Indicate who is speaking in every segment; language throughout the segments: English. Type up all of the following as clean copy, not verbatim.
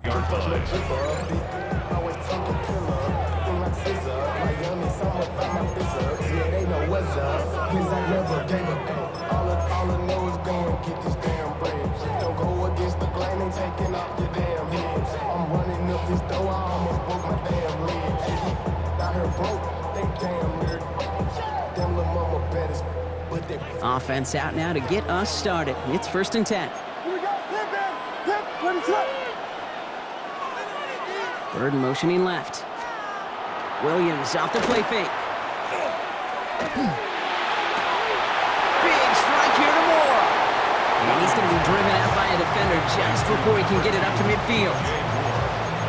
Speaker 1: Yard line.
Speaker 2: Offense out now to get us started. It's 1st and 10. Bird motioning left. Williams off the play fake. Big strike here to Moore. And he's going to be driven out by a defender just before he can get it up to midfield.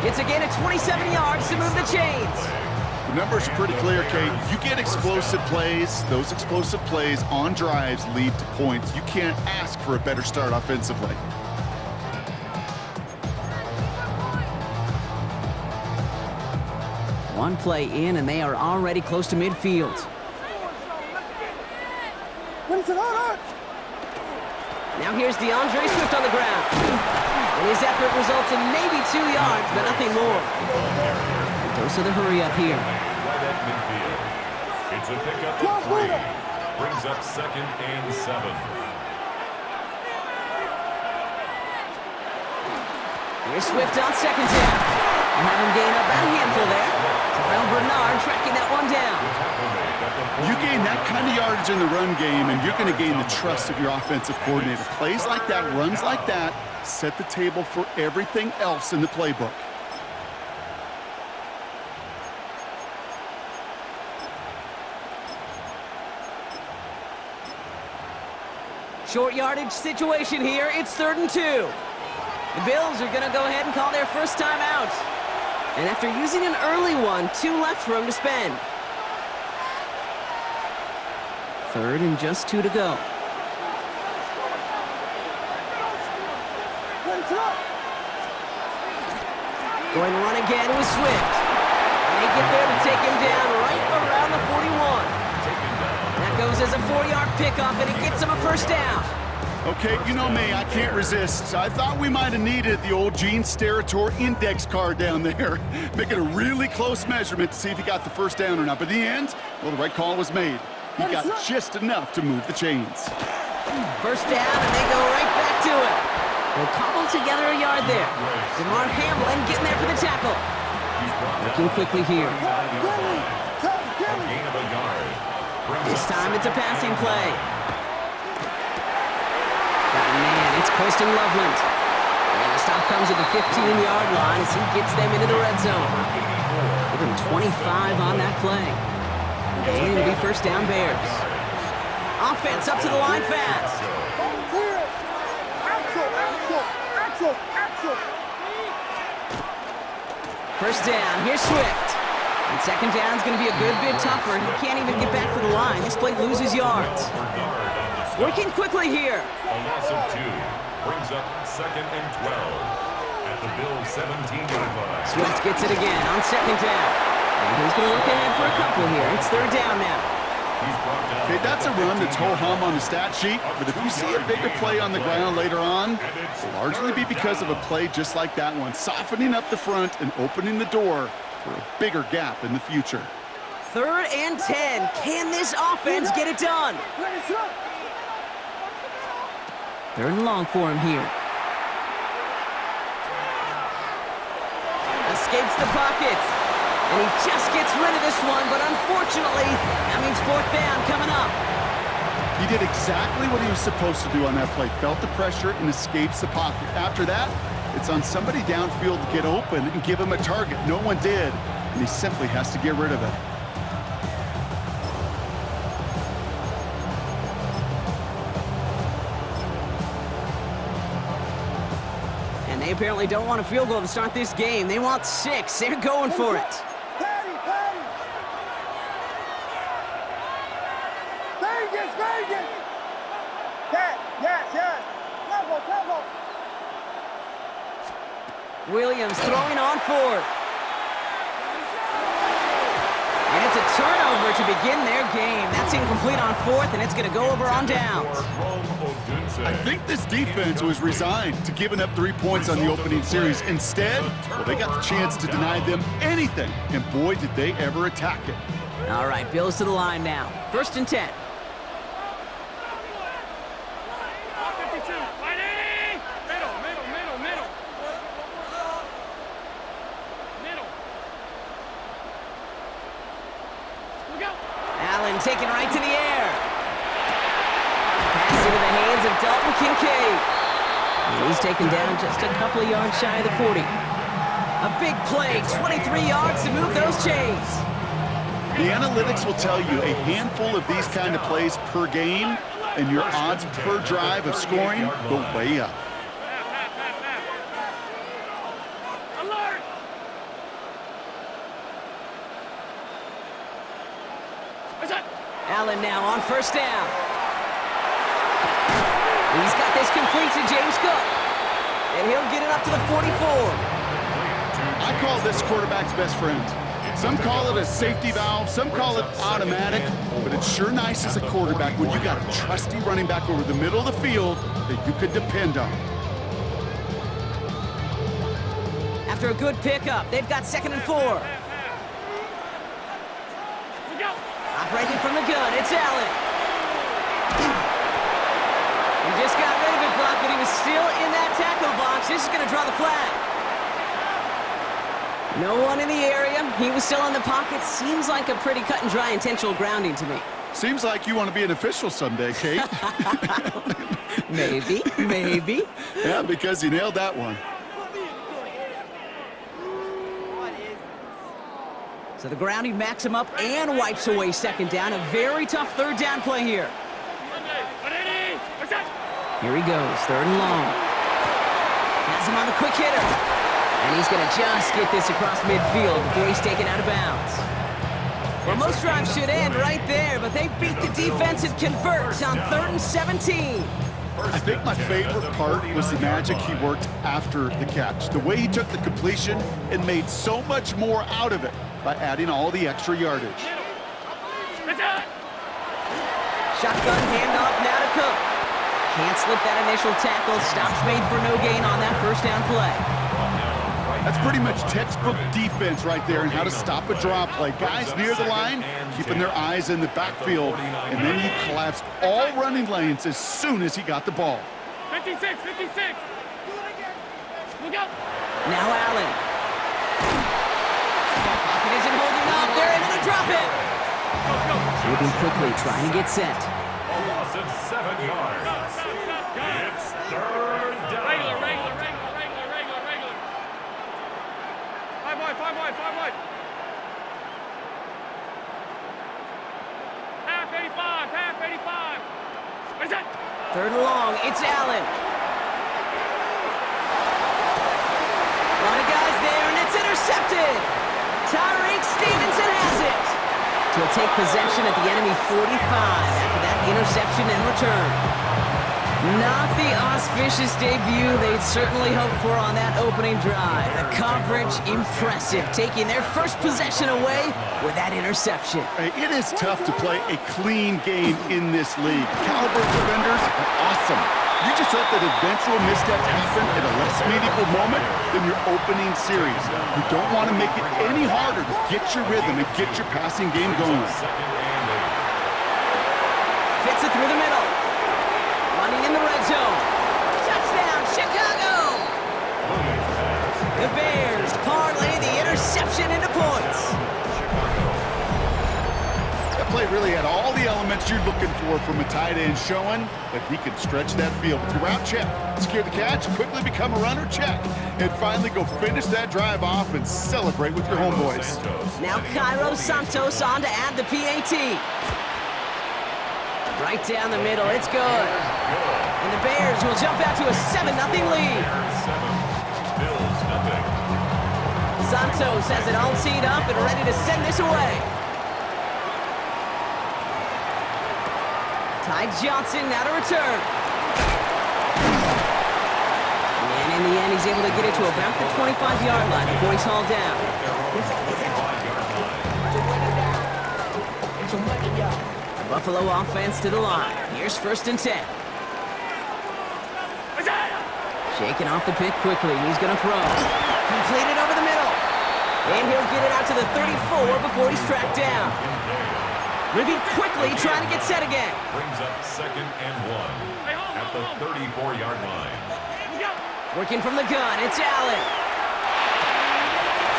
Speaker 2: It's a gain of 27 yards to move the chains.
Speaker 3: The numbers are pretty clear, Kate. You get explosive plays. Those explosive plays on drives lead to points. You can't ask for a better start offensively.
Speaker 2: One play in, and they are already close to midfield. Now here's DeAndre Swift on the ground. And his effort results in maybe 2 yards, but nothing more. Dose of the hurry up here.
Speaker 1: Right at midfield. It's a pickup of 3. Brings up 2nd and 7.
Speaker 2: Here's Swift on 2nd down. And have him gain about a handful there. Terrell Bernard tracking that one down.
Speaker 3: You gain that kind of yardage in the run game, and you're going to gain the trust of your offensive coordinator. Plays like that, runs like that, set the table for everything else in the playbook.
Speaker 2: Short yardage situation here. It's 3rd and 2. The Bills are going to go ahead and call their first time out. And after using an early one, 2 left for him to spend. 3rd and just 2 to go. Going to run again with Swift. And they get there to take him down right around the 41. That goes as a 4-yard pickup, and it gets him a 1st down.
Speaker 3: Okay, you know me, I can't resist. I thought we might have needed the old Gene Steratore index card down there. Making a really close measurement to see if he got the 1st down or not. But in the end, well, the right call was made. He got just enough to move the chains.
Speaker 2: 1st down, and they go right back to it. They'll cobble together a yard there. DeMar Hamlin getting there for the tackle. Working quickly here. This time it's a passing play. Got a man, it's Colston Loveland. And the stop comes at the 15-yard line as he gets them into the red zone. Give him 25 on that play. And it'll be 1st down Bears. Offense up to the line fast. First down, here's Swift. And 2nd down's going to be a good bit tougher. He can't even get back to the line. This play loses yards. Working quickly here.
Speaker 1: A loss of 2. Brings up 2nd and 12. At the Bills' 17-yard line.
Speaker 2: Swift gets it again on 2nd down. And he's going to look ahead for a couple here. It's 3rd down now.
Speaker 3: Okay, that's a run that's ho-hum on the stat sheet, but if you see a bigger play on the ground later on, it'll largely be because of a play just like that one, softening up the front and opening the door for a bigger gap in the future.
Speaker 2: 3rd and 10. Can this offense get it done? 3rd and long for him here. Escapes the pocket. And he just gets rid of this one, but unfortunately, that means 4th down coming up.
Speaker 3: He did exactly what he was supposed to do on that play. Felt the pressure and escapes the pocket. After that, it's on somebody downfield to get open and give him a target. No one did, and he simply has to get rid of it.
Speaker 2: And they apparently don't want a field goal to start this game. They want 6. They're going for it. Williams throwing on 4th. And it's a turnover turnover to begin their game. That's incomplete on fourth, and it's going to go over on downs.
Speaker 3: I think this defense was resigned to giving up 3 points on the opening series. Instead, well, they got the chance to deny them anything, and boy, did they ever attack it.
Speaker 2: All right, Bills to the line now. 1st and 10. Allen taken right to the air. Pass into the hands of Dalton Kincaid. And he's taken down just a couple of yards shy of the 40. A big play, 23 yards to move those chains.
Speaker 3: The analytics will tell you a handful of these kind of plays per game, and your odds per drive of scoring go way up.
Speaker 2: Allen now on 1st down. He's got this complete to James Cook. And he'll get it up to the 44.
Speaker 3: I call this quarterback's best friend. Some call it a safety valve, some call it automatic, but it's sure nice as a quarterback when you got a trusty running back over the middle of the field that you could depend on.
Speaker 2: After a good pickup, they've got 2nd and 4. Operating from the gun, it's Allen. He just got rid of it, Brock, but he was still in that tackle box. This is going to draw the flag. No one in the area. He was still in the pocket. Seems like a pretty cut and dry intentional grounding to me.
Speaker 3: Seems like you want to be an official someday, Kate.
Speaker 2: Maybe.
Speaker 3: Yeah, because you nailed that one.
Speaker 2: So the grounding backs him up and wipes away 2nd down. A very tough 3rd down play here. Here he goes, 3rd and long. Has him on the quick hitter. And he's going to just get this across midfield before he's taken out of bounds. Well, most drives should end right there, but they beat the defense and convert on 3rd and 17.
Speaker 3: I think my favorite part was the magic he worked after the catch. The way he took the completion and made so much more out of it by adding all the extra yardage.
Speaker 2: Shotgun handoff now to Cook. Can't slip that initial tackle. Stops made for no gain on that 1st down play.
Speaker 3: That's pretty much textbook defense right there and how to stop a draw play. Guys near the line, keeping their eyes in the backfield, and then he collapsed all running lanes as soon as he got the ball.
Speaker 4: 56. Look out.
Speaker 2: Now Allen. Pocket isn't holding up. They're able to drop it. Moving quickly, trying to get set.
Speaker 1: A loss of 7 yards. It's 3rd down.
Speaker 4: Regular. 5 wide. Half 85. What is that?
Speaker 2: 3rd and long, it's Allen. A lot of guys there, and it's intercepted. Tyreek Stevenson has it. He'll take possession at the enemy 45 after that interception and return. Not the auspicious debut they'd certainly hoped for on that opening drive. The coverage, impressive, taking their first possession away with that interception.
Speaker 3: It is tough to play a clean game in this league. Caliber defenders are awesome. You just hope that eventual missteps happen at a less meaningful moment than your opening series. You don't want to make it any harder to get your rhythm and get your passing game going.
Speaker 2: Fits it through the middle. Running in the red zone. Touchdown, Chicago! The Bears parlay the interception into points.
Speaker 3: That play really had all the elements you're looking for from a tight end, showing that he could stretch that field. With the route, check. Secure the catch, quickly become a runner, check. And finally go finish that drive off and celebrate with your homeboys.
Speaker 2: Now Cairo Santos on to add the PAT. Right down the middle, it's good. And the Bears will jump out to a 7-0 lead. Santos has it all teed up and ready to send this away. Ty Johnson now to return. And in the end, he's able to get it to about the 25-yard line before he's hauled down. Buffalo offense to the line. Here's 1st and 10. Shaking off the pick quickly. He's going to throw. Completed over the middle. And he'll get it out to the 34 before he's tracked down. Moving quickly, trying to get set again.
Speaker 1: Brings up 2nd and 1 at the 34-yard line.
Speaker 2: Working from the gun, it's Allen.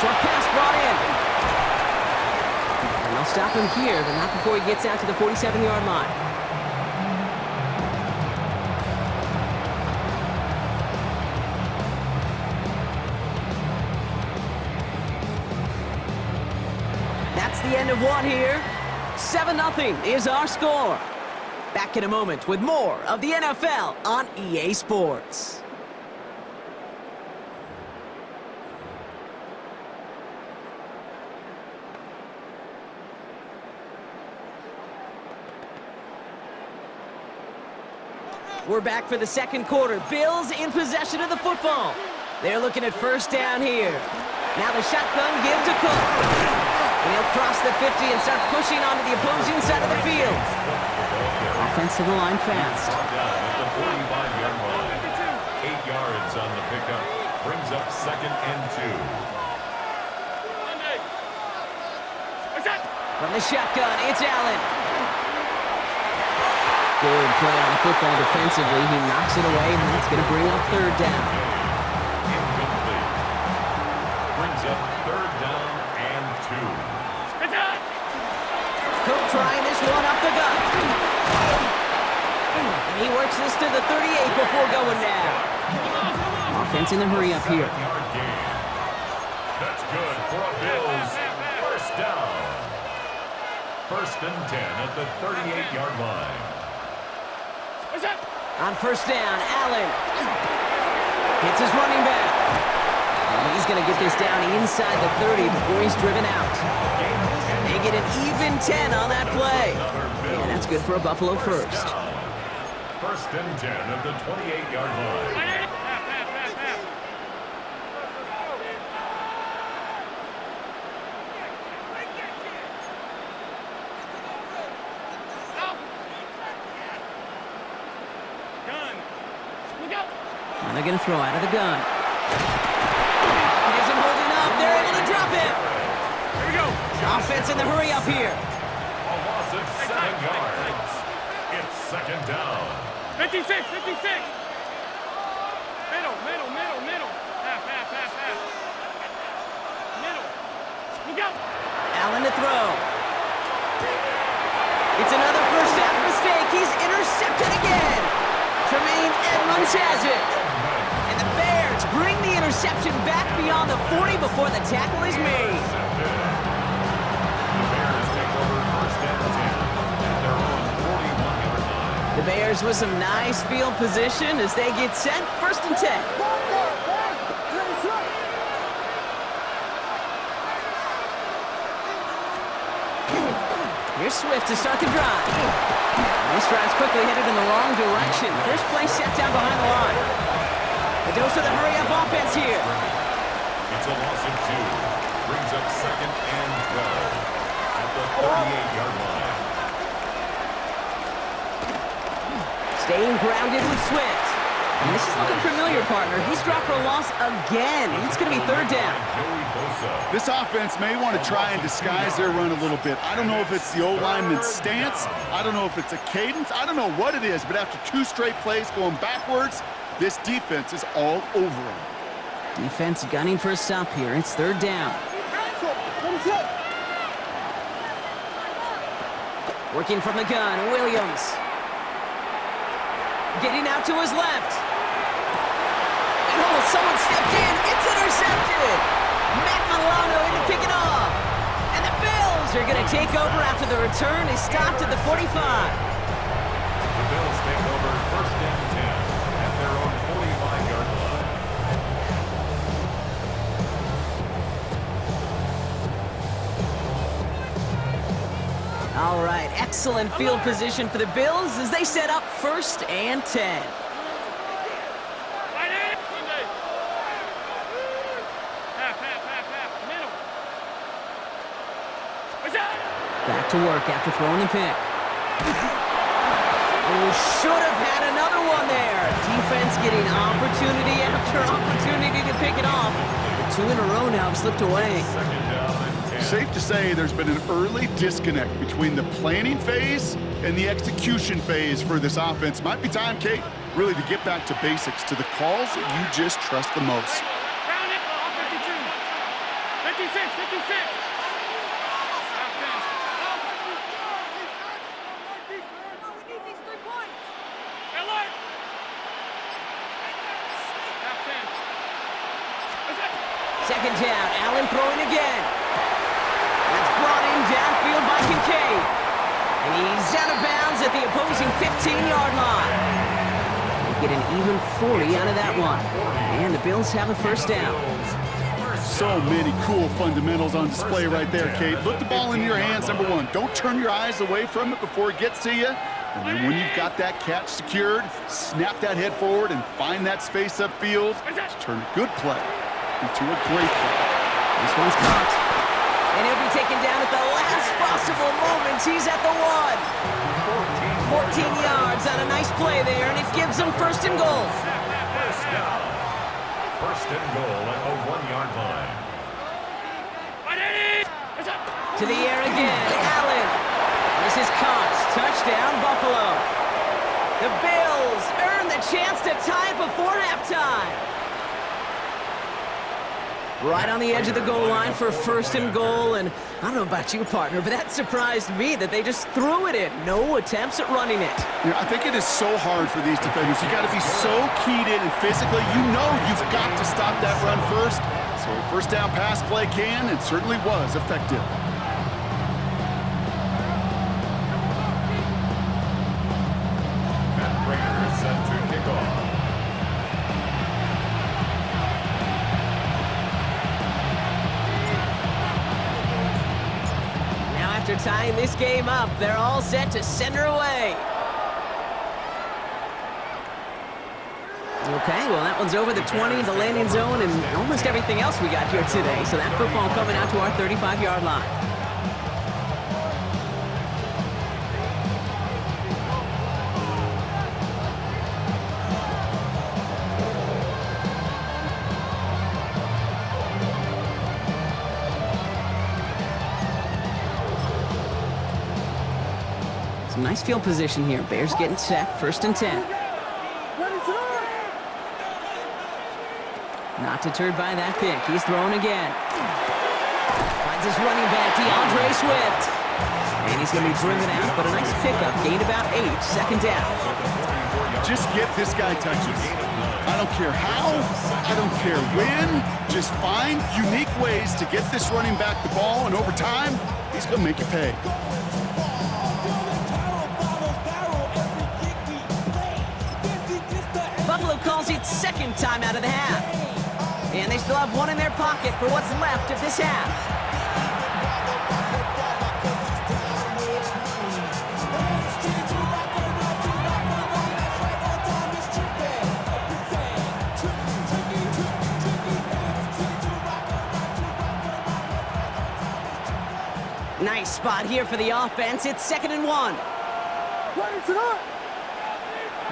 Speaker 2: Short pass brought in. And they'll stop him here, but not before he gets out to the 47-yard line. That's the end of one here. 7-0 is our score. Back in a moment with more of the NFL on EA Sports. We're back for the second quarter. Bills in possession of the football. They're looking at 1st down here. Now the shotgun give to Cook. And he'll cross the 50 and start pushing onto the opposing side of the field. Offense to the line fast.
Speaker 1: Down at the 45-yard line. 8 yards on the pickup. Brings up 2nd and 2.
Speaker 2: From the shotgun, it's Allen. Good play on the football defensively. He knocks it away, and that's going to bring up 3rd down.
Speaker 1: Incomplete. Brings up 3rd down and 2.
Speaker 2: Cook trying this one up the gut. And he works this to the 38 before going down. Offense in the hurry up here.
Speaker 1: Yard gain. That's good for a Bills 1st down. 1st and 10 at the 38-yard line.
Speaker 2: On 1st down, Allen hits his running back. And he's going to get this down inside the 30 before he's driven out. They get an even 10 on that play. And that's good for a Buffalo 1st.
Speaker 1: 1st and 10 at the 28-yard line.
Speaker 2: And they're going to throw out of the gun. He isn't holding up. They're able to drop him.
Speaker 4: Here we go.
Speaker 2: Offense in the hurry up here.
Speaker 1: A loss of 7 yards. It's 2nd down.
Speaker 4: 56, 56. Middle. Half. Middle. Look out.
Speaker 2: Allen to throw. It's another first half mistake. He's intercepted again. Tremaine Edmonds has it. And the Bears bring the interception back beyond the 40 before the tackle is made.
Speaker 1: The Bears take over 1st and 10 at their own 41-yard line.
Speaker 2: The Bears with some nice field position as they get set. 1st and 10. Here's Swift to start the drive. This drive's quickly headed in the wrong direction. First play set down behind the line. The dose of the hurry-up offense here.
Speaker 1: It's a loss of 2. Brings up 2nd and 12 at the 38-yard line.
Speaker 2: Staying grounded with Swift. And this is looking familiar, partner. He's dropped for a loss again. It's going to be 3rd down.
Speaker 3: This offense may want to try and disguise their run a little bit. I don't know if it's the O-lineman's stance. I don't know if it's a cadence. I don't know what it is, but after 2 straight plays going backwards, this defense is all over them.
Speaker 2: Defense gunning for a stop here. It's 3rd down. Working from the gun, Williams. Getting out to his left. And oh, someone stepped in. It's intercepted. Matt Milano in to pick it off. And the Bills are going to take over after the return is stopped at the 45.
Speaker 1: The Bills take over 1st and 10 at their own 45-yard line.
Speaker 2: All right, excellent field position for the Bills as they set up 1st and 10. Back to work after throwing the pick. Oh, should have had another one there. Defense getting opportunity after opportunity to pick it off. The 2 in a row now have slipped away.
Speaker 3: Safe to say there's been an early disconnect between the planning phase and the execution phase for this offense. Might be time, Kate, really to get back to basics, to the calls that you just trust the most.
Speaker 4: Round it. 52. 56, 56. Half 10. Alert. Half 10. That's it.
Speaker 2: Second down, Allen throwing again. That's brought in downfield by Kincaid. And he's out of bounds at the opposing 15-yard line. They get an even 40 out of that one. And the Bills have a first down.
Speaker 3: So many cool fundamentals on display right there, Kate. Look the ball in your hands, number one. Don't turn your eyes away from it before it gets to you. And then when you've got that catch secured, snap that head forward and find that space upfield to turn a good play into a great play.
Speaker 2: This one's caught. And he'll be taken down at the last possible moment. He's at the 1. 14 yards on a nice play there, and it gives them first and goal.
Speaker 1: First down. First and goal at the 1-yard line.
Speaker 2: To the air again, Allen. This is caught. Touchdown, Buffalo. The Bills earn the chance to tie before halftime. Right on the edge of the goal line for first and goal, and I don't know about you, partner, but that surprised me that they just threw it in. No attempts at running it.
Speaker 3: Yeah, I think it is so hard for these defenders. You got to be so keyed in and physically, you know you've got to stop that run first. So a first down pass play can and certainly was effective.
Speaker 1: And Raiders set to kick off.
Speaker 2: After tying this game up, they're all set to send her away. Okay, well, that one's over the 20, the landing zone, and almost everything else we got here today. So that football coming out to our 35-yard line. Some nice field position here. Bears getting set, first and 10. Not deterred by that pick. He's throwing again. Finds his running back, DeAndre Swift. And he's going to be driven out, but a nice pickup. Gained about 8, second down.
Speaker 3: Just get this guy touches. I don't care how, I don't care when. Just find unique ways to get this running back the ball, and over time, he's going to make you pay.
Speaker 2: Buffalo calls it second time out of the half. And they still have one in their pocket for what's left of this half. Nice spot here for the offense. It's 2nd and 1.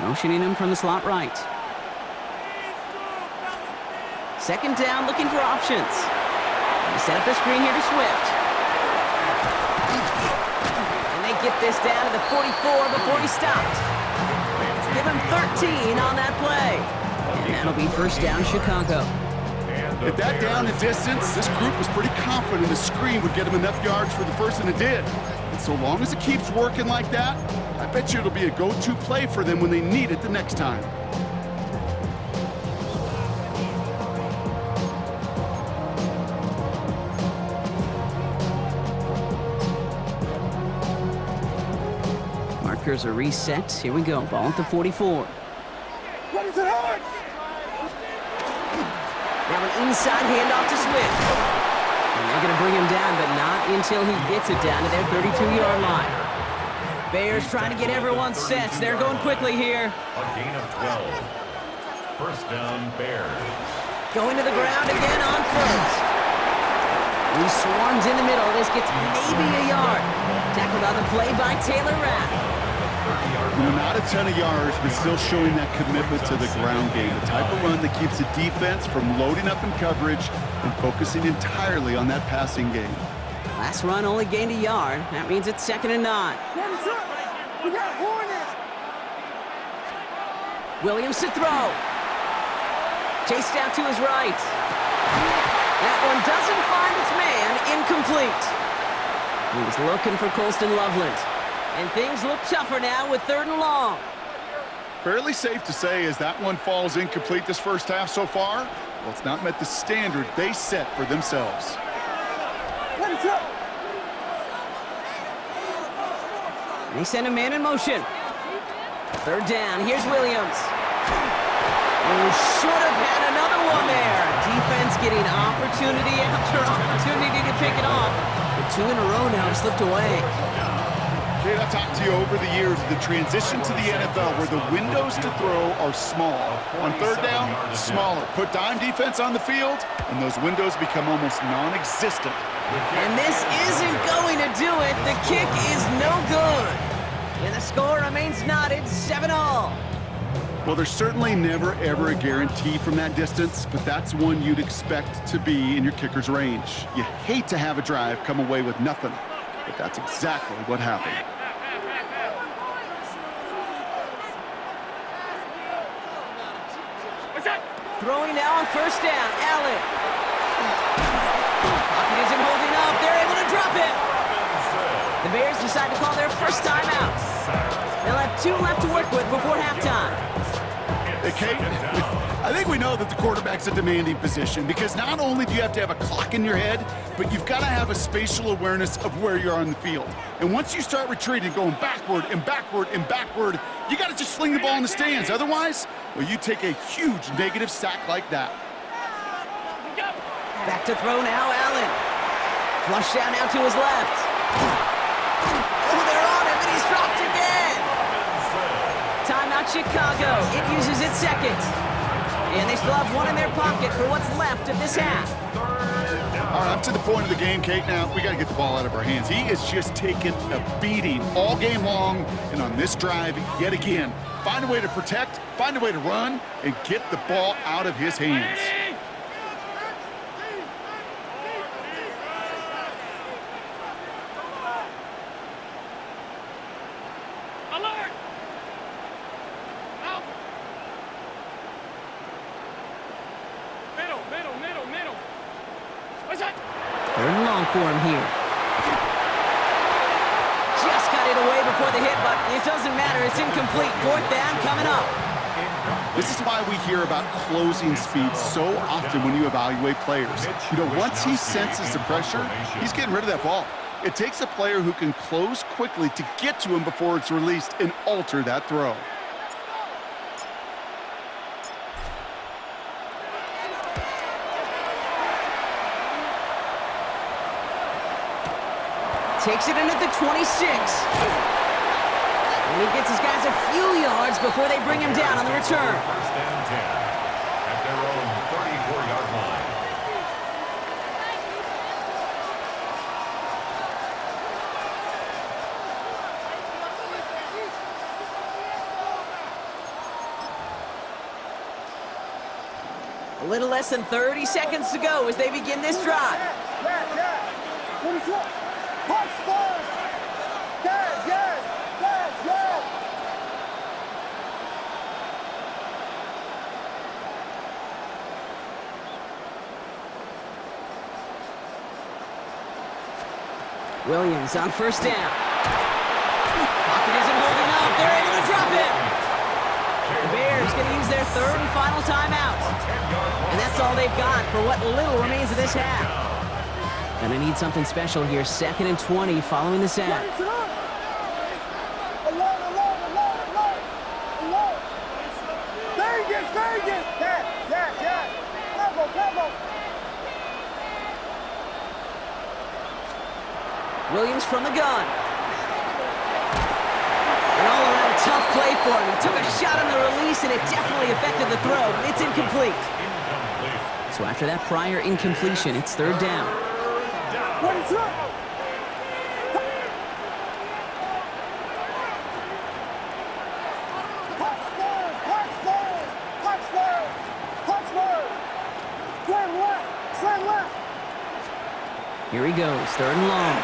Speaker 2: Motioning him from the slot right. Second down, looking for options. They set up the screen here to Swift. And they get this down to the 44 before he stopped. Give him 13 on that play. And that'll be first down, Chicago.
Speaker 3: At that down and distance, this group was pretty confident the screen would get him enough yards for the first, and it did. And so long as it keeps working like that, I bet you it'll be a go-to play for them when they need it the next time.
Speaker 2: Markers are reset. Here we go. Ball at the 44. Now an inside handoff to Swift. And they're going to bring him down, but not until he gets it down to their 32-yard line. Bears trying to get everyone set. They're going quickly here.
Speaker 1: A gain of 12. First down, Bears.
Speaker 2: Going to the ground again on first. He swarms in the middle. This gets maybe a yard. Tackled on the play by Taylor Rapp.
Speaker 3: Not a ton of yards, but still showing that commitment to the ground game. The type of run that keeps the defense from loading up in coverage and focusing entirely on that passing game.
Speaker 2: Last run only gained a yard. That means it's 2nd and 9.
Speaker 5: We got Hornets.
Speaker 2: Williams to throw. Chased out to his right. That one doesn't find its man. Incomplete. He was looking for Colston Loveland. And things look tougher now with 3rd and long.
Speaker 3: Fairly safe to say as that one falls incomplete this first half so far, well, it's not met the standard they set for themselves.
Speaker 2: They send a man in motion. 3rd down. Here's Williams. Oh, should have had another one there. Defense getting opportunity after opportunity to pick it off. But 2 in a row now slipped away.
Speaker 3: Kate, I've talked to you over the years of the transition to the NFL where the windows to throw are small. On 3rd down, smaller. Put dime defense on the field, and those windows become almost non-existent.
Speaker 2: And this isn't going to do it. The kick is no good. And the score remains knotted 7-all.
Speaker 3: Well, there's certainly never, ever a guarantee from that distance, but that's one you'd expect to be in your kicker's range. You hate to have a drive come away with nothing, but that's exactly what happened.
Speaker 2: Throwing now on 1st down. Allen. Pocket isn't holding up. They're able to drop it. The Bears decide to call their first timeout. They'll have 2 left to work with before halftime.
Speaker 3: Hey, Kate, I think we know that the quarterback's a demanding position because not only do you have to have a clock in your head, but you've got to have a spatial awareness of where you are on the field. And once you start retreating, going backward and backward and backward, you got to just fling the ball in the stands. Otherwise, well, you take a huge negative sack like that.
Speaker 2: Back to throw now, Allen. Flush down now to his left. Oh, they're on him, and he's dropped again. Timeout Chicago. It uses its 2nd. And they still have 1 in their pocket for what's left of this half.
Speaker 3: All right, up to the point of the game, Kate. Now, we got to get the ball out of our hands. He is just taking a beating all game long, and on this drive, yet again. Find a way to protect, find a way to run, and get the ball out of his hands.
Speaker 4: Alert! Out! Middle. What's that?
Speaker 2: 3rd and long for him here. Just got it away before the hit, but it doesn't matter. It's incomplete. 4th down coming up.
Speaker 3: This is why we hear about closing speed so often when you evaluate players. You know, once he senses the pressure, he's getting rid of that ball. It takes a player who can close quickly to get to him before it's released and alter that throw.
Speaker 2: Takes it in at the 26. And he gets his guys a few yards before they bring him down on the return.
Speaker 1: 1st and 10 at their own 34-yard line.
Speaker 2: A little less than 30 seconds to go as they begin this drive. Williams on 1st down. Pocket isn't holding up. They're able to drop it. The Bears going to use their 3rd and final timeout. And that's all they've got for what little remains of this half. Gonna need something special here. 2nd and 20 following the sack. Williams from the gun. An all-around tough play for him. He took a shot on the release, and it definitely affected the throw. It's incomplete. So after that prior incompletion, it's 3rd down.
Speaker 5: Slam left. Slam left.
Speaker 2: Here he goes, 3rd and long.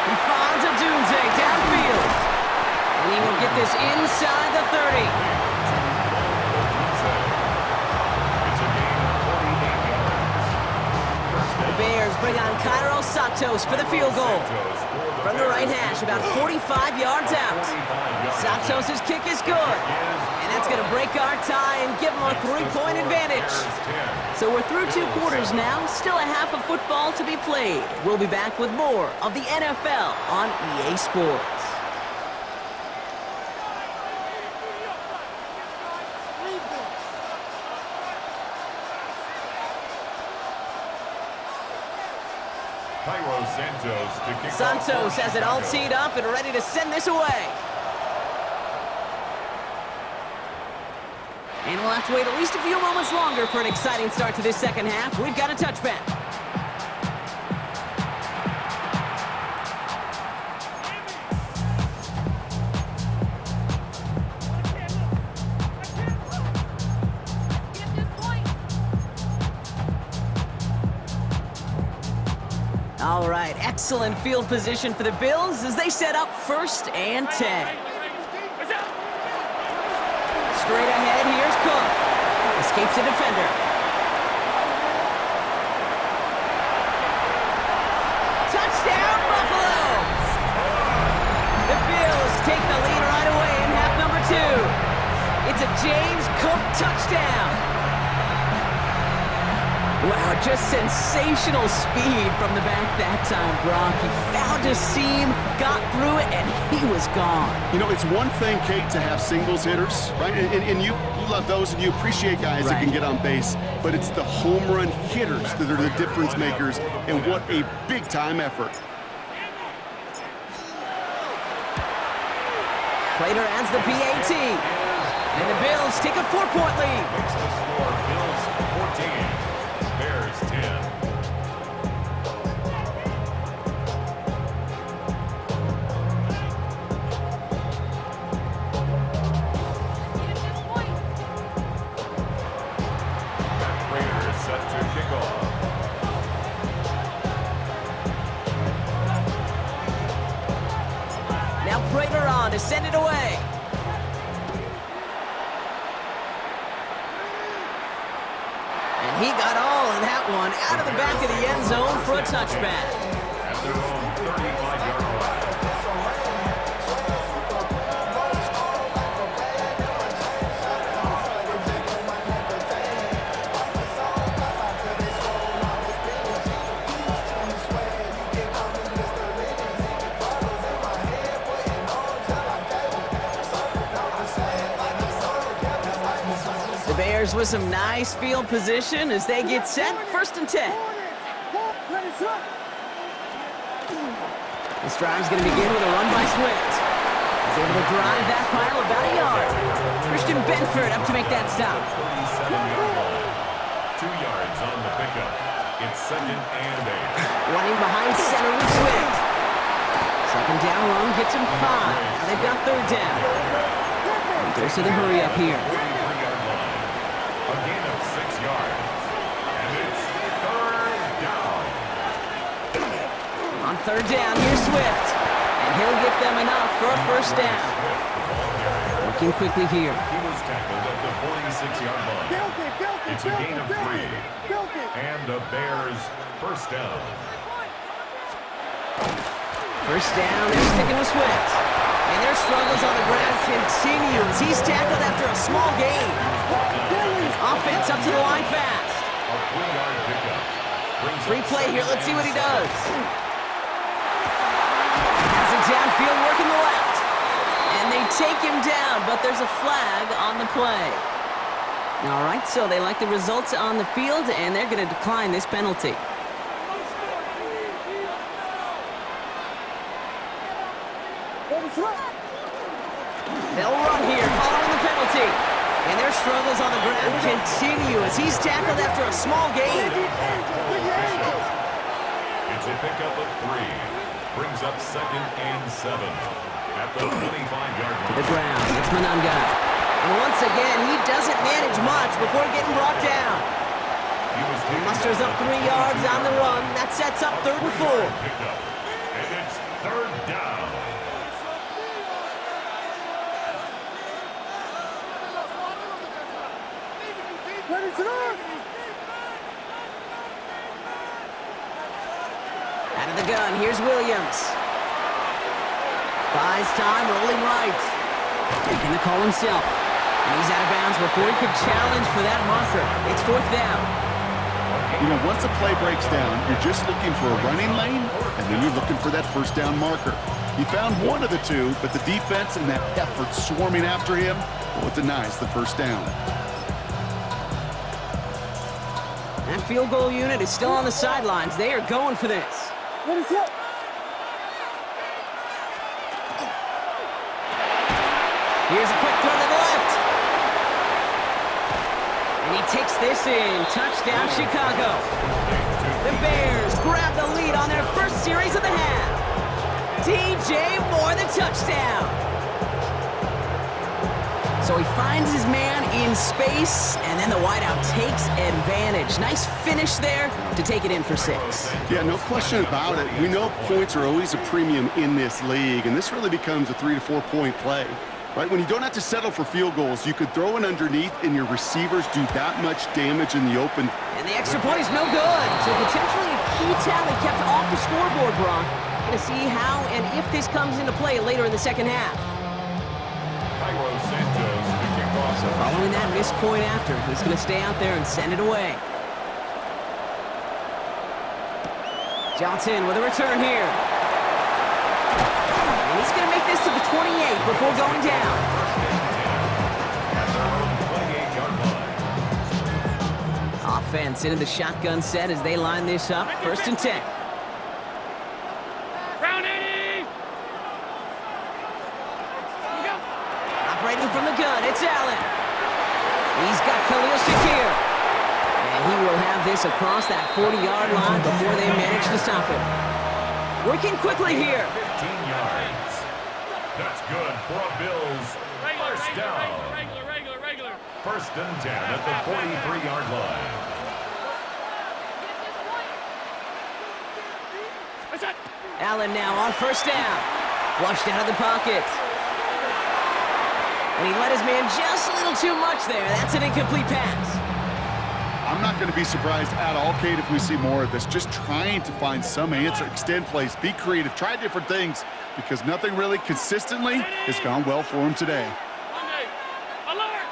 Speaker 2: He finds a doomsday downfield. And he will get this inside the 30. The Bears bring on Cairo Santos for the field goal. From the right hash, about 45 yards out. Santos' kick is good. And that's going to break our tie and give them a 3-point advantage. So we're through 2 quarters now. Still a half of football to be played. We'll be back with more of the NFL on EA Sports.
Speaker 1: Cairo Santos to kick
Speaker 2: Santos has it all teed up and ready to send this away. And we'll have to wait at least a few moments longer for an exciting start to this second half. We've got a touchback. All right, excellent field position for the Bills as they set up 1st and 10. Straight ahead, here's Cook. Escapes a defender. Touchdown, Buffalo! The Bills take the lead right away in half number 2. It's a James Cook touchdown. Wow, just sensational speed from the back that time, Brock. He found a seam, got through it, and he was gone.
Speaker 3: You know, it's one thing, Kate, to have singles hitters, right? And you love those, and you appreciate guys that can get on base. But it's the home run hitters that are the difference makers, and what a big-time effort.
Speaker 2: Prater adds the PAT. And the Bills take a 4-point lead.
Speaker 1: Makes the score Bills 14. Bears 10. Matt Prater is set to kick off.
Speaker 2: Now Prater on to send it away. And he got all of that one out of the back of the end zone for a touchback.
Speaker 1: At their own 35-yard line.
Speaker 2: The Bears with some nice field position as they get set, 1st and 10. This drive's going to begin with a run by Swift. He's able to drive that pile about a yard. Christian Benford up to make that stop.
Speaker 1: 37-yard line. 2 yards on the pickup. It's 2nd and 8.
Speaker 2: Running behind center with Swift. 2nd down run gets him 5. Now they've got 3rd down. And goes to the hurry up here.
Speaker 1: 43-yard line. A gain of 6 yards. And it's 3rd down.
Speaker 2: On 3rd down, here's Swift. And he'll get them enough for a 1st down. Working quickly here.
Speaker 1: He was tackled at the 46-yard line. It's a gain of 3. And the Bears 1st down.
Speaker 2: 1st down, they're sticking with Swift. And their struggles on the ground continue as he's tackled after a small gain. Offense up to the line fast.
Speaker 1: A 3-yard pickup.
Speaker 2: Free play here, let's see what he does. Has it downfield working the left. And they take him down, but there's a flag on the play. All right, so they like the results on the field, and they're going to decline this penalty. They'll run here following the penalty. And their struggles on the ground continue as he's tackled after a small gain.
Speaker 1: It's a pickup of 3. Brings up 2nd and 7. At the 25-yard line.
Speaker 2: To the ground, it's Monangai. And once again, he doesn't manage much before getting brought down. He musters up 3 yards on the run. That sets up 3rd and 4.
Speaker 1: And it's 3rd down.
Speaker 5: Ready, sit.
Speaker 2: Out of the gun, here's Williams. Buys time, rolling right. Making the call himself. And he's out of bounds before he could challenge for that marker. It's 4th down.
Speaker 3: You know, once a play breaks down, you're just looking for a running lane, and then you're looking for that 1st down marker. He found one of the two, but the defense and that effort swarming after him, well, it denies the 1st down.
Speaker 2: That field goal unit is still on the sidelines. They are going for this.
Speaker 5: Ready, set.
Speaker 2: Here's a quick throw to the left. And he takes this in. Touchdown, Chicago. The Bears grab the lead on their first series of the half. DJ Moore, the touchdown. So he finds his man in space, and then the wideout takes advantage. Nice finish there to take it in for 6.
Speaker 3: Yeah, no question about it. We know points are always a premium in this league, and this really becomes a 3 to 4 point play. Right, when you don't have to settle for field goals, you could throw it underneath and your receivers do that much damage in the open.
Speaker 2: And the extra point is no good. So potentially a key tally kept off the scoreboard, Brock. Going to see how and if this comes into play later in the second half. So following that missed point after, he's going to stay out there and send it away. Johnson with a return here. And he's going to make this to the 28 before going down. Offense into the shotgun set as they line this up. 1st and 10.
Speaker 4: Round 80. Go.
Speaker 2: Operating from the gun, it's Allen. He's got Khalil Shakir. And he will have this across that 40-yard line before they manage to stop him. Working quickly here.
Speaker 1: 15 yards. That's good for a Bills first down.
Speaker 4: Regular.
Speaker 1: 1st and 10 at the 43-yard line.
Speaker 4: What's that?
Speaker 2: Allen now on 1st down. Flushed out of the pocket. And he let his man just a little too much there. That's an incomplete pass.
Speaker 3: I'm not going to be surprised at all, Kate, if we see more of this. Just trying to find some answer, extend plays, be creative, try different things, because nothing really consistently has gone well for him today.
Speaker 4: Monday. Alert.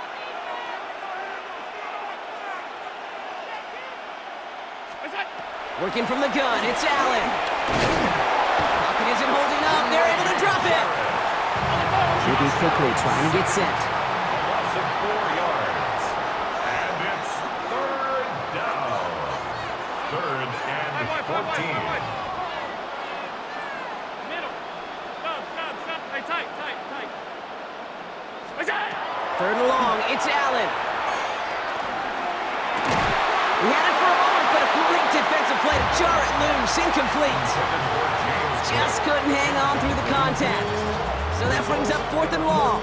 Speaker 4: What's that?
Speaker 2: Working from the gun, it's Allen. Pocket isn't holding up. They're able to drop it. Moving quickly, trying to get set.
Speaker 1: Loss of 4 yards. And it's 3rd down. 3rd and 14.
Speaker 4: Middle. Stop. Hey, tight. What's that?
Speaker 2: 3rd and long, it's Allen. He had it for a moment, but a great defensive play to jar it loose. Incomplete. Just couldn't hang on through the contact. So that brings up 4th and long.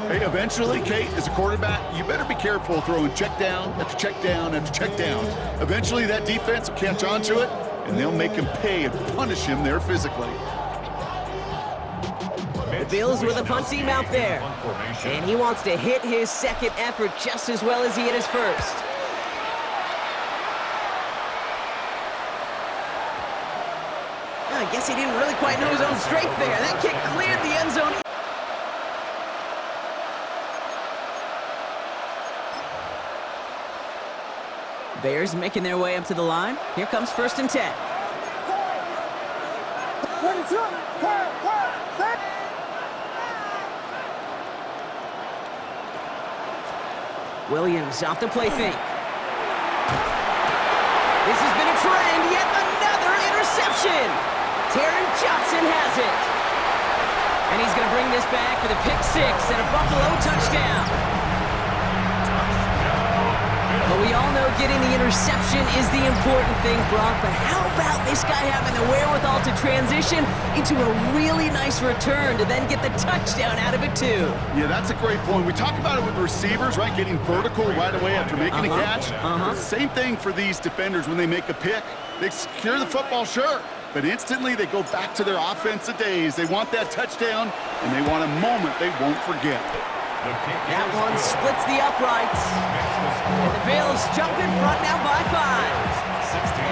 Speaker 3: Hey, eventually, Kate, as a quarterback, you better be careful throwing check down after check down after check down. Eventually, that defense will catch on to it, and they'll make him pay and punish him there physically.
Speaker 2: The Bills with a punt team out there. And he wants to hit his 2nd effort just as well as he hit his 1st. I guess he didn't really quite know his own strength there. That kick cleared the end zone. Bears making their way up to the line. Here comes 1st and 10.
Speaker 5: Ready, set.
Speaker 2: Williams off the play fake. This has been a trend. Yet another interception. Taron Johnson has it. And he's going to bring this back for the pick 6 and a Buffalo touchdown. But we all know getting the interception is the important thing, Brock, but how about this guy having the wherewithal to transition into a really nice return to then get the touchdown out of it, too?
Speaker 3: Yeah, that's a great point. We talk about it with receivers, right? Getting vertical right away after making a catch. Same thing for these defenders when they make a pick. They secure the football, sure, but instantly they go back to their offensive days. They want that touchdown, and they want a moment they won't forget.
Speaker 2: That one splits the uprights. And the Bills jump in front now by 5.
Speaker 1: 16.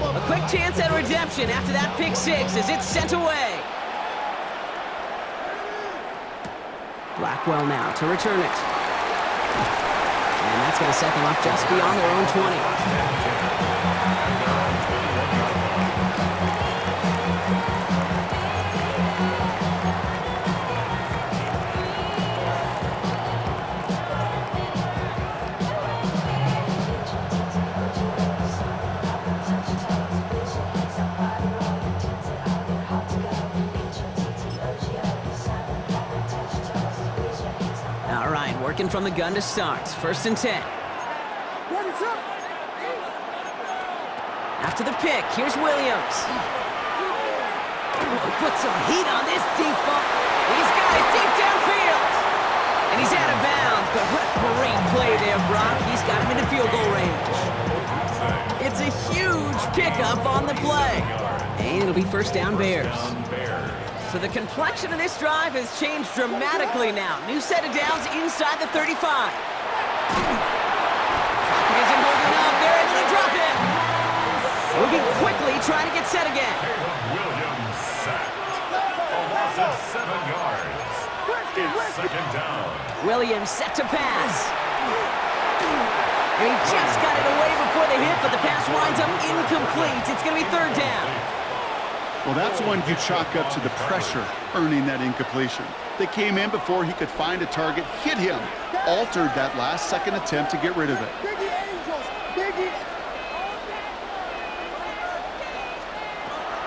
Speaker 2: A quick chance at redemption after that pick six as it's sent away. Blackwell now to return it. And that's going to set them up just beyond their own 20. All right, working from the gun to start. 1st and 10.
Speaker 5: Ready, set.
Speaker 2: After the pick, here's Williams. Put some heat on this deep ball. He's got it deep downfield. And he's out of bounds, but what a great play there, Brock. He's got him into field goal range. It's a huge pickup on the play. And it'll be 1st down Bears. So the complexion of this drive has changed dramatically now. New set of downs inside the 35. Pocket isn't holding up. They're able to drop it. Moving quickly, trying to get set again.
Speaker 1: Williams sacked. A loss of 7 yards. It's 2nd down.
Speaker 2: Williams set to pass. And he just got it away before the hit, but the pass winds up incomplete. It's going to be 3rd down.
Speaker 3: Well, that's one you chalk up to the pressure earning that incompletion. They came in before he could find a target, hit him, altered that last-second attempt to get rid of it.
Speaker 5: Biggie Angels. Biggie.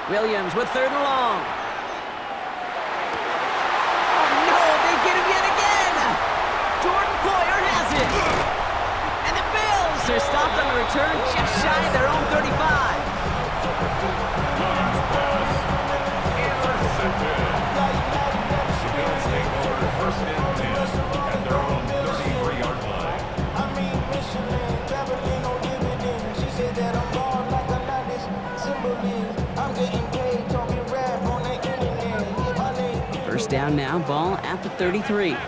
Speaker 2: Williams with 3rd and long. Oh, no, they get him yet again. Jordan Poyer has it. And the Bills are stopped on the return just shy of their own 35. First down now, ball at the 33.
Speaker 4: Monday.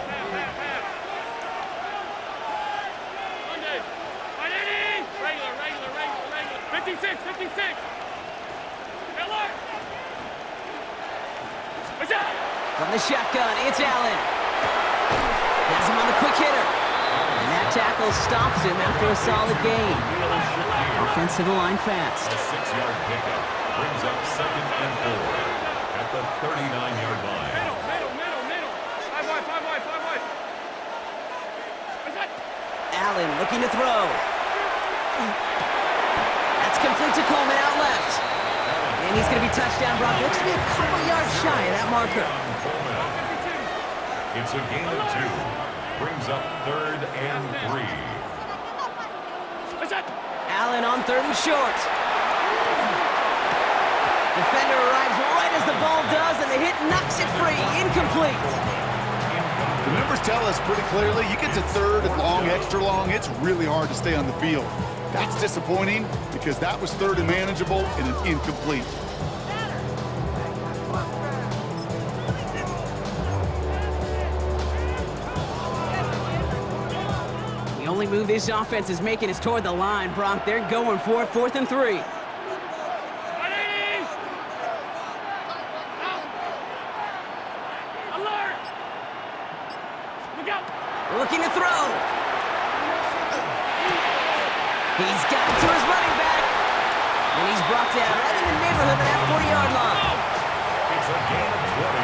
Speaker 4: 56, 56. Miller.
Speaker 2: From the shotgun, it's Allen. Has him on the quick hitter. And that tackle stops him after a solid gain. Offensive line fast.
Speaker 1: A 6-yard pickup brings up 2nd and 4 at the 39-yard line.
Speaker 4: Middle. 5 wide. What's that?
Speaker 2: Allen looking to throw. That's complete to Coleman out left. And he's going to be touchdown, Brock. Looks to be a couple yards shy of that marker.
Speaker 1: It's a gain of 2. Brings up 3rd and 3.
Speaker 4: What's that?
Speaker 2: Allen on 3rd and short. Defender arrives right as the ball does, and the hit knocks it free. Incomplete.
Speaker 3: The numbers tell us pretty clearly, you get to 3rd and long, extra long, it's really hard to stay on the field. That's disappointing because that was 3rd and manageable and an incomplete.
Speaker 2: The only move this offense is making is toward the line, Brock. They're going for it, 4th and 3.
Speaker 4: Alert! Look out!
Speaker 2: Looking to throw. He's got to his running back. And he's brought down right in the neighborhood of that 40-yard line.
Speaker 1: It's a gain of 20.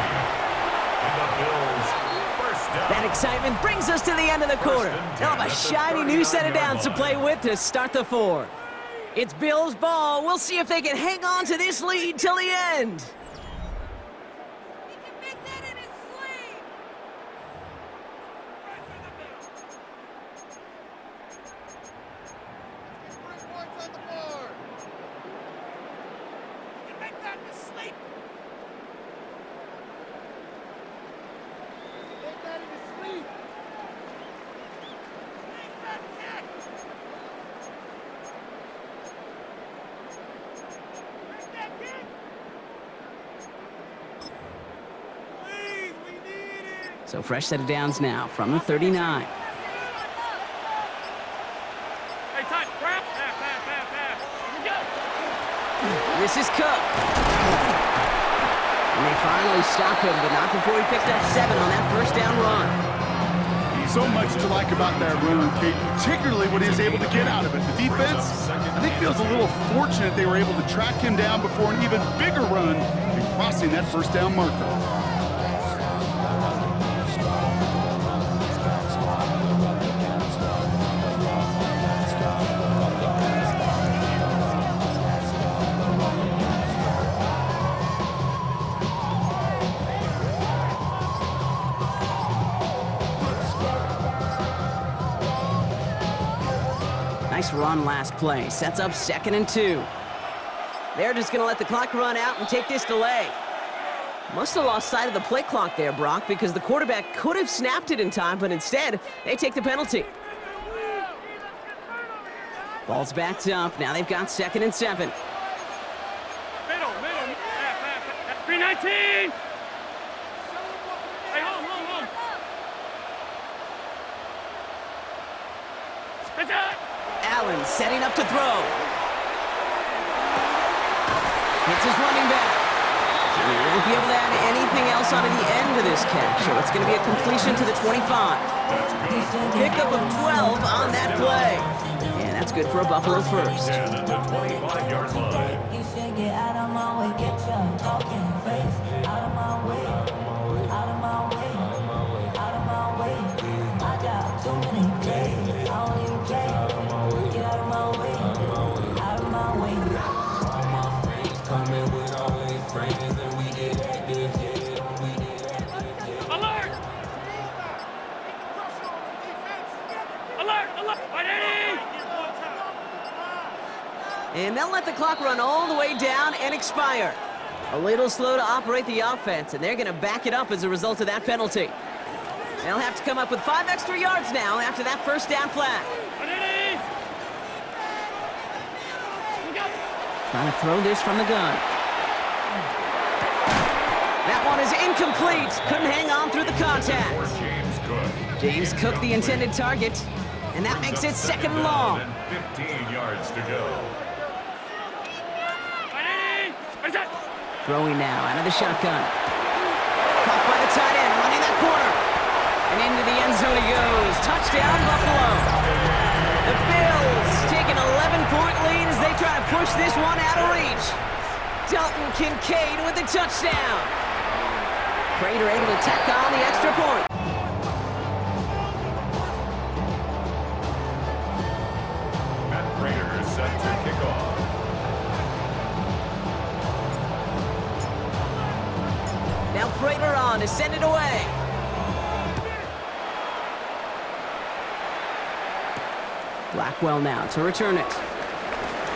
Speaker 1: And the Bills first down.
Speaker 2: That excitement brings us to the end of the quarter. They'll have a shiny new set of downs to play with to start the fourth. It's Bills ball. We'll see if they can hang on to this lead till the end.
Speaker 4: He can make that in his sleeve. Right through the middle.
Speaker 5: 3 points on the board.
Speaker 4: He can make that in his sleep.
Speaker 5: Make that in his sleep.
Speaker 4: Make that kick. Make that kick. Please, we need it.
Speaker 2: So fresh set of downs now from the 39.
Speaker 4: Hey, tight. Grab. Pass. Here we go.
Speaker 2: This is Cook. And they finally stop him, but not before he picked up 7 on that first down run.
Speaker 3: So much to like about that run, Kate, particularly what he was able to get out of it. The defense, I think, feels a little fortunate they were able to track him down before an even bigger run and crossing that first down marker.
Speaker 2: Nice run last play. Sets up 2nd and 2. They're just going to let the clock run out and take this delay. Must have lost sight of the play clock there, Brock, because the quarterback could have snapped it in time, but instead, they take the penalty. Ball's backed up. Now they've got 2nd and 7.
Speaker 4: Middle. 319. Hey, hold. It's out.
Speaker 2: Allen setting up to throw. Hits his running back. And he won't be able to add anything else onto the end of this catch, so it's going to be a completion to the 25. Pickup of 12 on that play. And that's good for a Buffalo first.
Speaker 1: 10 at the 25-yard line.
Speaker 6: You should get out of my way, get your talking face out of my way, out of my way, out of my way. I got too many plays, I don't even play. Get out of my way, out of my way.
Speaker 7: All my friends coming with all their friends, and we get active,
Speaker 4: Alert! Alert!
Speaker 2: And they'll let the clock run all the way down and expire. A little slow to operate the offense, and they're going to back it up as a result of that penalty. They'll have to come up with 5 extra yards now after that first down flag. Trying to throw this from the gun. That one is incomplete. Couldn't hang on through the contact. James Cook, the intended target. And that makes it 2nd and long.
Speaker 1: 15 yards to go.
Speaker 2: Throwing now out of the shotgun. Caught by the tight end, running that corner. And into the end zone he goes. Touchdown, Buffalo. The Bills take an 11-point lead as they try to push this one out of reach. Dalton Kincaid with the touchdown. Prater able to tack on the extra point.
Speaker 1: Matt Prater is set to kick off.
Speaker 2: Now Prater on to send it away. Blackwell now to return it.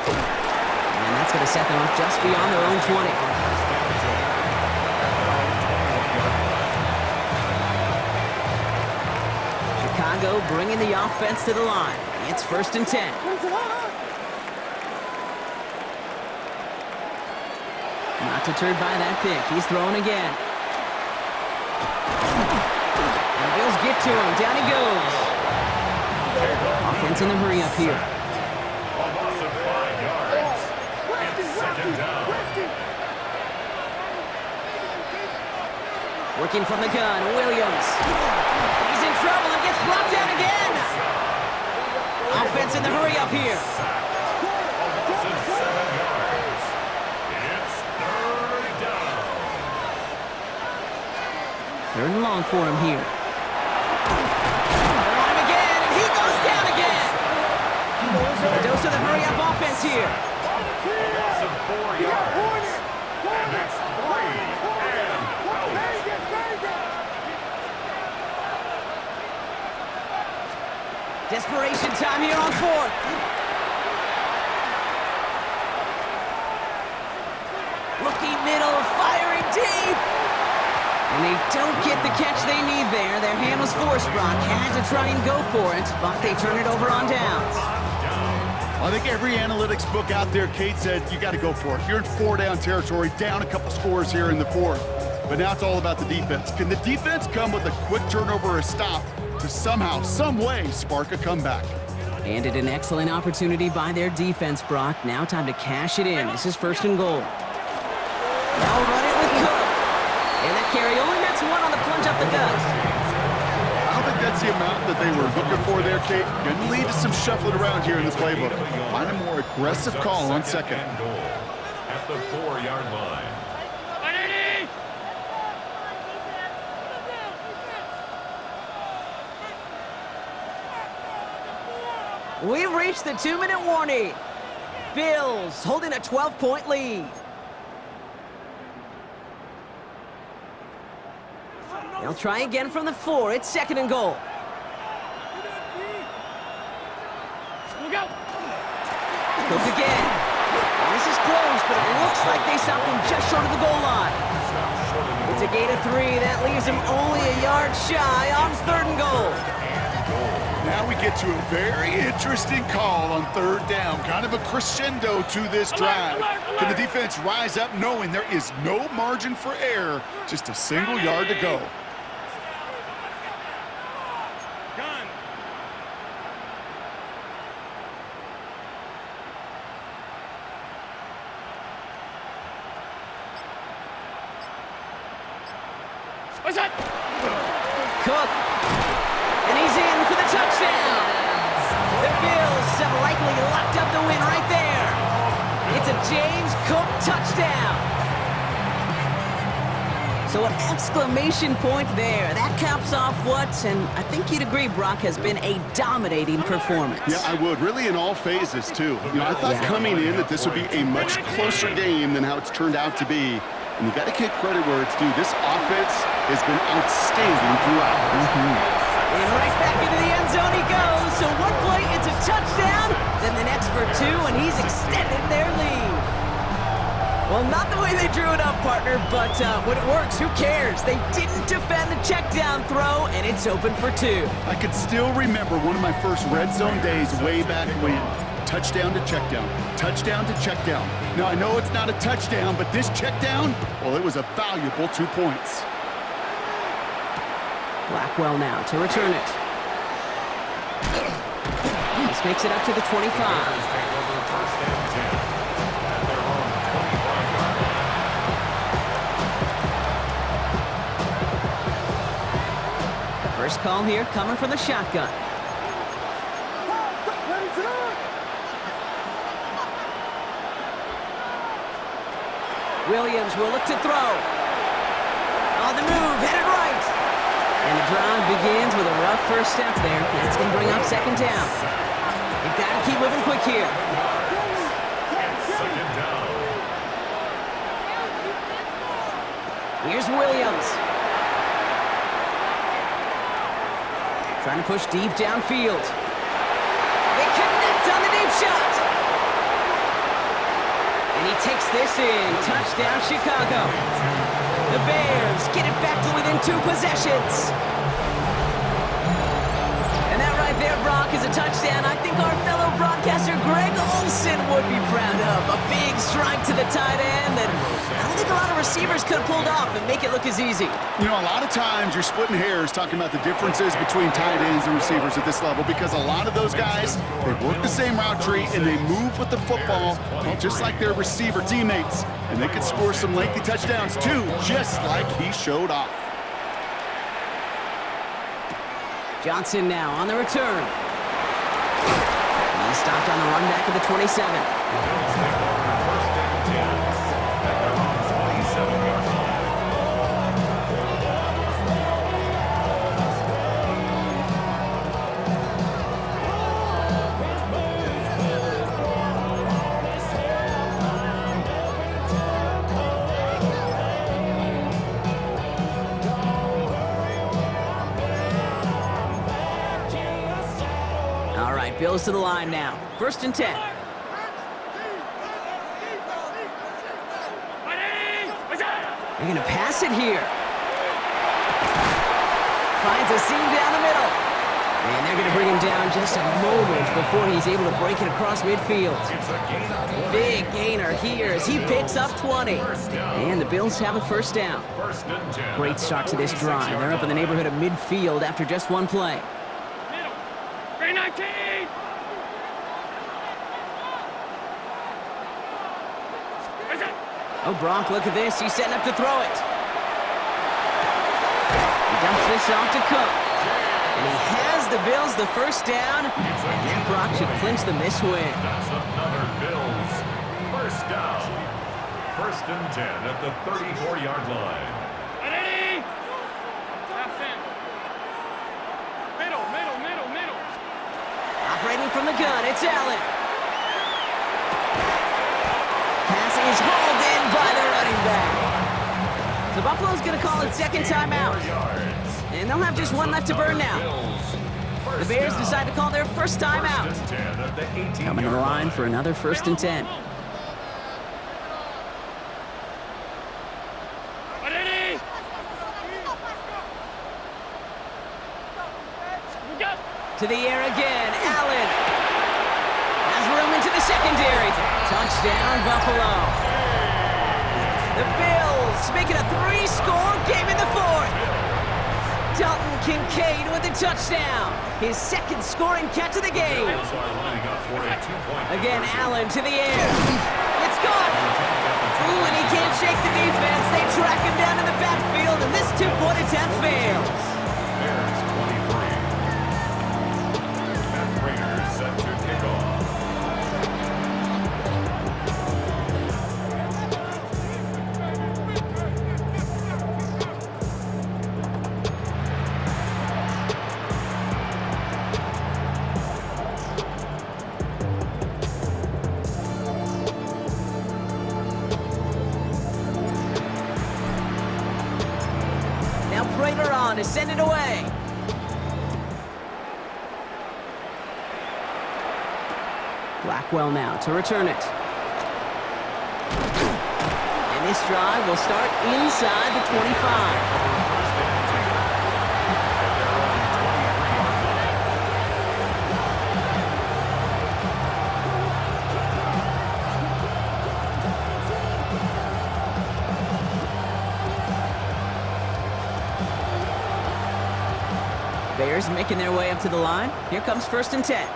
Speaker 2: And that's going to set them up just beyond their own 20. Chicago bringing the offense to the line. It's 1st and 10. Not deterred by that pick. He's throwing again. And the Bills get to him. Down he goes. Offense in the hurry up here.
Speaker 1: A loss of 5 yards. It's 2nd down.
Speaker 2: Working from the gun, Williams. He's in trouble and gets brought down again. Offense defense in the hurry up here.
Speaker 1: A loss of 7 yards. It's third down.
Speaker 2: Third and long for him here. They're on him again, and he goes down again. A dose of the hurry-up offense here.
Speaker 1: A loss of 4 yards. And it's 3 and out.
Speaker 2: Desperation time here on fourth. Looking middle, firing deep. And they don't get the catch they need there. Their hand was forced, Brock. Had to try and go for it, but they turn it over on downs.
Speaker 3: I think every analytics book out there, Kate said, you got to go for it. You're in 4-down territory, down a couple scores here in the fourth. But now it's all about the defense. Can the defense come with a quick turnover or a stop to somehow, some way, spark a comeback?
Speaker 2: Handed an excellent opportunity by their defense, Brock. Now time to cash it in. This is first and goal. Now run it with Cook. And that carry only nets one on the plunge up the gut.
Speaker 3: I don't think that's the amount that they were looking for there, Kate. Going to lead to some shuffling around here in the playbook. Find a more aggressive call on second.
Speaker 1: And goal at the 4-yard line.
Speaker 2: We've reached the 2-minute warning. Bills holding a 12-point lead. They'll try again from the 4. It's second and goal. Cook again. And this is close, but it looks like they stopped him just short of the goal line. It's a gain of 3. That leaves him only a yard shy on third and goal.
Speaker 3: Now we get to a very interesting call on third down. Kind of a crescendo to this drive. Can the defense rise up knowing there is no margin for error, just a single yard to go?
Speaker 2: Cook. And he's in for the touchdown. The Bills have likely locked up the win right there. It's a James Cook touchdown. So an exclamation point there. That caps off what, and I think you'd agree, Brock, has been a dominating performance.
Speaker 3: Yeah, I would. Really in all phases, too. You know, I thought coming in that this would be a much closer game than how it's turned out to be. And you got to give credit where it's due. This offense has been outstanding throughout.
Speaker 2: And right back into the end zone he goes. So one play, it's a touchdown. Then the next for 2, and he's extended their lead. Well, not the way they drew it up, partner, but when it works, who cares? They didn't defend the check down throw, and it's open for 2.
Speaker 3: I could still remember one of my first red zone days way back when. Touchdown to check down, touchdown to check down. Now, I know it's not a touchdown, but this check down, well, it was a valuable 2 points.
Speaker 2: Blackwell now to return it. This makes it up to the 25.
Speaker 1: Take over first and 10 at their own 25-yard line.
Speaker 2: First call here coming from the shotgun. Williams will look to throw. On the move, headed right. And the drive begins with a rough first step there. That's going to bring up second down. You've got to keep moving quick here.
Speaker 1: Second down.
Speaker 2: Here's Williams. Trying to push deep downfield. They connect on the deep shot. And he takes this in. Touchdown, Chicago. The Bears get it back to within 2 possessions. And that right there, Brock, is a touchdown I think our fellow broadcaster Greg Olson would be proud of. A big strike to the tight end that I don't think a lot of receivers could have pulled off and make it look as easy.
Speaker 3: You know, a lot of times you're splitting hairs talking about the differences between tight ends and receivers at this level because a lot of those guys, they work the same route tree and they move with the football, well, just like their receiver teammates. And they can score some lengthy touchdowns too, just like he showed off.
Speaker 2: Johnson now on the return. He's stopped on the run back at the 27.
Speaker 1: The Bills take over first and 10 at their own 27-yard line.
Speaker 2: All right, Bills to the line now. First and 10. They're going to pass it here. Finds a seam down the middle. And they're going to bring him down just a moment before he's able to break it across midfield.
Speaker 1: It's a gain of 20.
Speaker 2: Big gainer here as he picks up 20. And the Bills have a first down.
Speaker 1: First and 10.
Speaker 2: Great start to this drive. They're up in the neighborhood of midfield after just one play.
Speaker 5: Green 19!
Speaker 2: Oh, Brock, look at this. He's setting up to throw it. He dumps this off to Cook. And he has the Bills the first down. And that Brock should clinch them this win.
Speaker 1: That's another Bills first down. First and 10 at the 34-yard line.
Speaker 5: Ready? Left in. Middle.
Speaker 2: Operating from the gun, it's Allen. Passing is hauled in by the running back. So Buffalo's going to call it second timeout. And they'll have just one left to burn now. The Bears decide to call their first timeout. Coming to the line for another first and 10.
Speaker 5: Ready?
Speaker 2: To the air again, Allen. Has room into the secondary. Touchdown, Buffalo. The Bills making a 3-score game in the fourth. Dalton Kincaid with the touchdown. His second scoring catch of the game. Again, Allen to the air. It's gone. Ooh, and he can't shake the defense. They track him down in the backfield, and this two-point attempt fails.
Speaker 1: Bears 23. Matt Prater set to kick off.
Speaker 2: Now Prater on to send it away. Blackwell now to return it. And this drive will start inside the 25. Bears making their way up to the line. Here comes first and 10.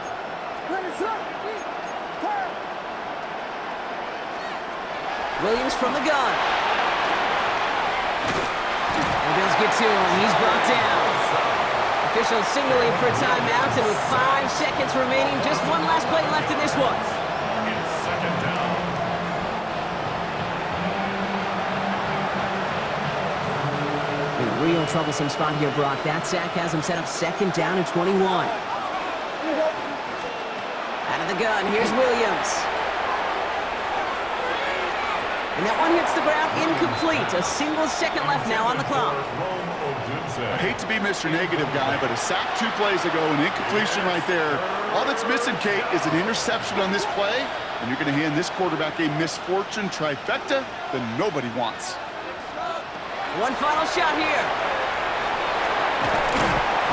Speaker 2: Williams from the gun. And the Bills get to him. He's brought down. Officials signaling for a timeout, and with 5 seconds remaining, just one last play left in this one.
Speaker 1: It's second down.
Speaker 2: In a real troublesome spot here, Brock. That sack has him set up second down and 21. Out of the gun, here's Williams. And that one hits the ground incomplete. A single second left now on the clock.
Speaker 3: I hate to be Mr. Negative guy, but a sack 2 plays ago, an incompletion right there. All that's missing, Kate, is an interception on this play, and you're going to hand this quarterback a misfortune trifecta that nobody wants.
Speaker 2: One final shot here.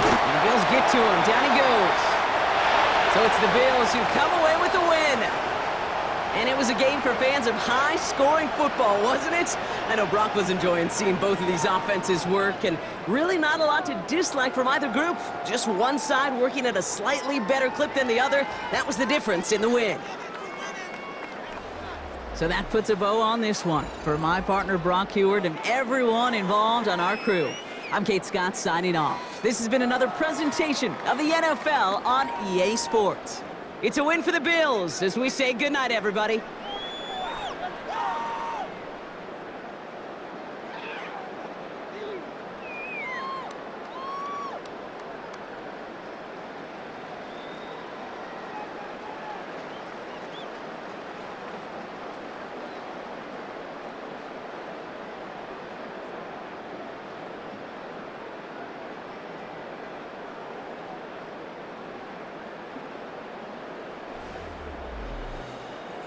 Speaker 2: And the Bills get to him. Down he goes. So it's the Bills who come away with the win. And it was a game for fans of high-scoring football, wasn't it? I know Brock was enjoying seeing both of these offenses work, and really not a lot to dislike from either group. Just one side working at a slightly better clip than the other. That was the difference in the win. So that puts a bow on this one. For my partner, Brock Heward, and everyone involved on our crew, I'm Kate Scott signing off. This has been another presentation of the NFL on EA Sports. It's a win for the Bills as we say goodnight, everybody.